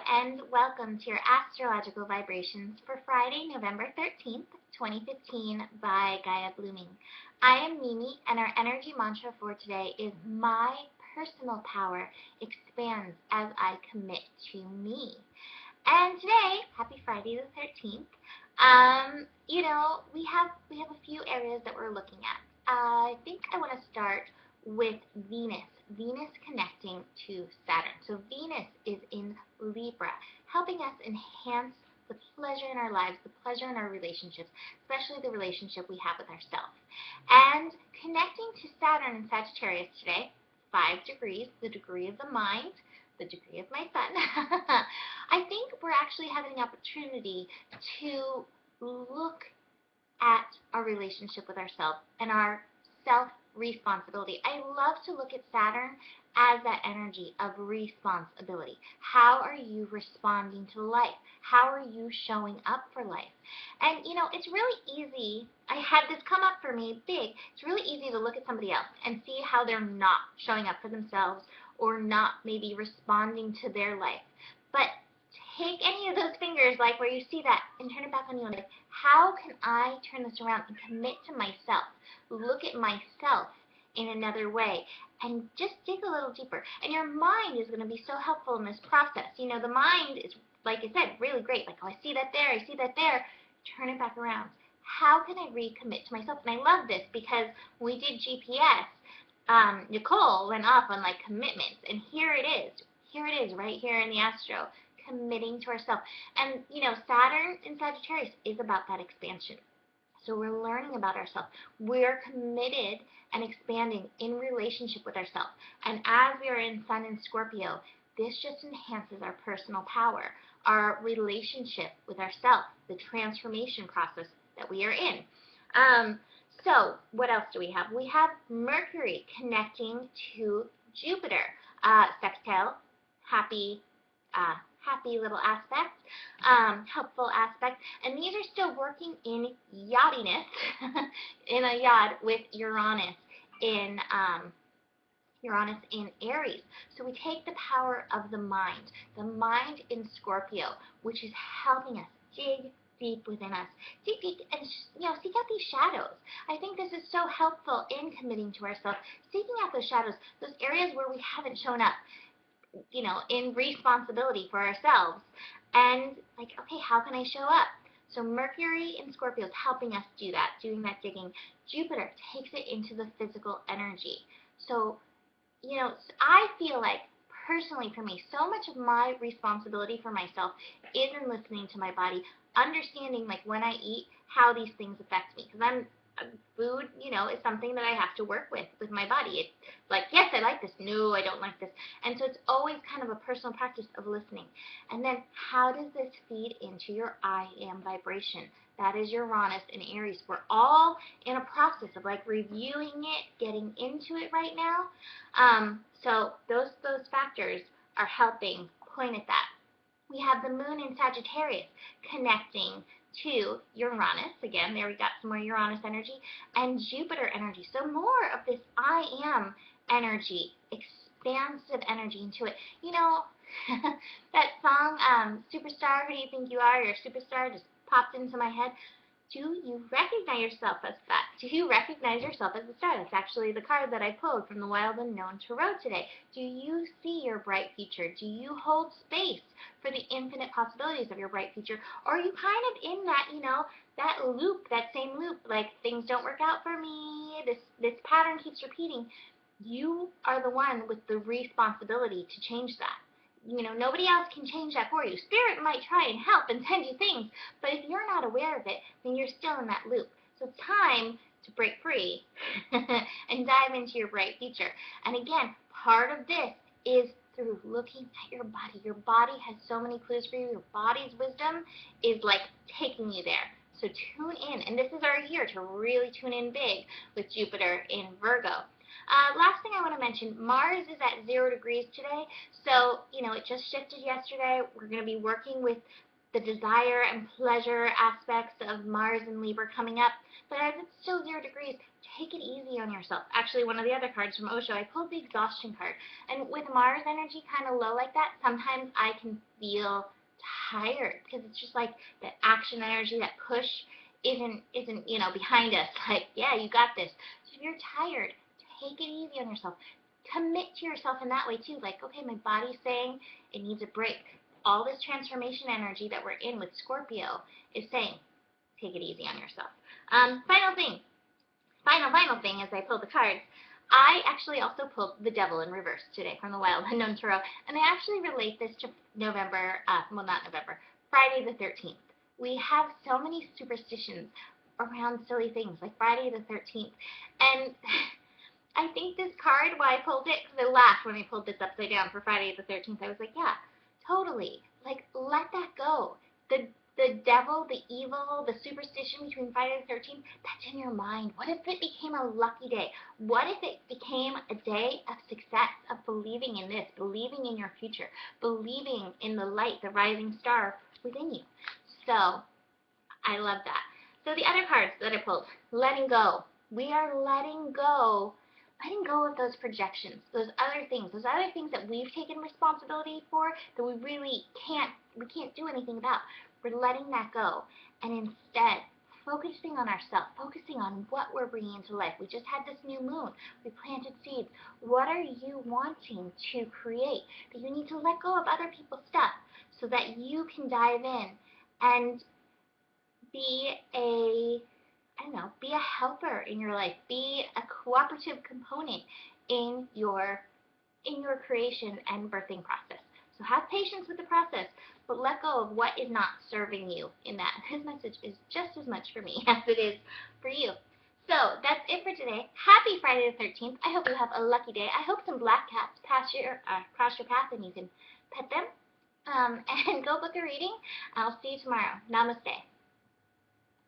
and welcome to your astrological vibrations for Friday, November 13th, 2015 by Gaia Blooming. I am Mimi, and our energy mantra for today is my personal power expands as I commit to me. And today, happy Friday the 13th, we have a few areas that we're looking at. I think I want to start with Venus connecting to Saturn. So Venus is in Libra, helping us enhance the pleasure in our lives, the pleasure in our relationships, especially the relationship we have with ourselves. And connecting to Saturn in Sagittarius today, 5 degrees, the degree of the mind, the degree of my sun. I think we're actually having an opportunity to look at our relationship with ourselves and our self-responsibility. I love to look at Saturn as that energy of responsibility. How are you responding to life? How are you showing up for life? And it's really easy. I had this come up for me big. It's really easy to look at somebody else and see how they're not showing up for themselves or not maybe responding to their life. But take any of those fingers, like where you see that, and turn it back on you and like, how can I turn this around and commit to myself? Look at myself in another way and just dig a little deeper. And your mind is going to be so helpful in this process. The mind is, like I said, really great. Like, oh, I see that there, I see that there. Turn it back around. How can I recommit to myself? And I love this because when we did GPS, Nicole went off on like commitments, and here it is right here in the astro, committing to ourselves. And Saturn in Sagittarius is about that expansion. So we're learning about ourselves. We're committed and expanding in relationship with ourselves. And as we are in Sun in Scorpio, this just enhances our personal power, our relationship with ourselves, the transformation process that we are in. So what else do we have? We have Mercury connecting to Jupiter. Sextile, happy little aspect, helpful aspect. And these are still working in yachtiness, in a yacht with Uranus in Aries. So we take the power of the mind in Scorpio, which is helping us dig deep within us. Dig deep and seek out these shadows. I think this is so helpful in committing to ourselves, seeking out those shadows, those areas where we haven't shown up, in responsibility for ourselves. And like, okay, how can I show up? So Mercury in Scorpio is helping us do that, doing that digging. Jupiter takes it into the physical energy. So, I feel like, personally for me, so much of my responsibility for myself is in listening to my body, understanding like when I eat, how these things affect me. Because food, is something that I have to work with my body. It's like, yes, I like this. No, I don't like this. And so it's always kind of a personal practice of listening. And then how does this feed into your I am vibration? That is Uranus in Aries. We're all in a process of like reviewing it, getting into it right now. So those factors are helping point at that. We have the moon in Sagittarius connecting to Uranus. Again, there we got some more Uranus energy and Jupiter energy. So more of this I am energy, expansive energy into it. That song, Superstar, Who Do You Think You Are? You're a Superstar, just popped into my head. Do you recognize yourself as that? Do you recognize yourself as a star? That's actually the card that I pulled from the Wild Unknown Tarot today. Do you see your bright future? Do you hold space for the infinite possibilities of your bright future? Or are you kind of in that, that loop, that same loop, like things don't work out for me, this pattern keeps repeating? You are the one with the responsibility to change that. Nobody else can change that for you. Spirit might try and help and send you things, but if you're not aware of it, then you're still in that loop. So it's time to break free and dive into your bright future. And again, part of this is through looking at your body. Your body has so many clues for you. Your body's wisdom is like taking you there. So tune in. And this is our year to really tune in big with Jupiter in Virgo. Last thing I want to mention, Mars is at 0 degrees today, so, it just shifted yesterday. We're going to be working with the desire and pleasure aspects of Mars and Libra coming up. But as it's still 0 degrees, take it easy on yourself. Actually, one of the other cards from Osho, I pulled the exhaustion card. And with Mars energy kind of low like that, sometimes I can feel tired because it's just like that action energy, that push isn't behind us. Like, yeah, you got this. So if you're tired, take it easy on yourself. Commit to yourself in that way too. Like, okay, my body's saying it needs a break. All this transformation energy that we're in with Scorpio is saying, take it easy on yourself. Final thing as I pull the cards, I actually also pulled the Devil in reverse today from the Wild Unknown Tarot, and I actually relate this to Friday the 13th. We have so many superstitions around silly things like Friday the 13th, and I think this card, why I pulled it, because I laughed when I pulled this upside down for Friday the 13th. I was like, yeah, totally. Like, let that go. The devil, the evil, the superstition between Friday the 13th, that's in your mind. What if it became a lucky day? What if it became a day of success, of believing in this, believing in your future, believing in the light, the rising star within you? So, I love that. So the other cards that I pulled, letting go. We are letting go of those projections, those other things that we've taken responsibility for that we really can't do anything about. We're letting that go, and instead focusing on ourselves, focusing on what we're bringing into life. We just had this new moon. We planted seeds. What are you wanting to create? That you need to let go of other people's stuff so that you can dive in and be a helper in your life. Be a cooperative component in your creation and birthing process. So have patience with the process, but let go of what is not serving you in that. This message is just as much for me as it is for you. So that's it for today. Happy Friday the 13th. I hope you have a lucky day. I hope some black cats cross your path and you can pet them. And go book a reading. I'll see you tomorrow. Namaste.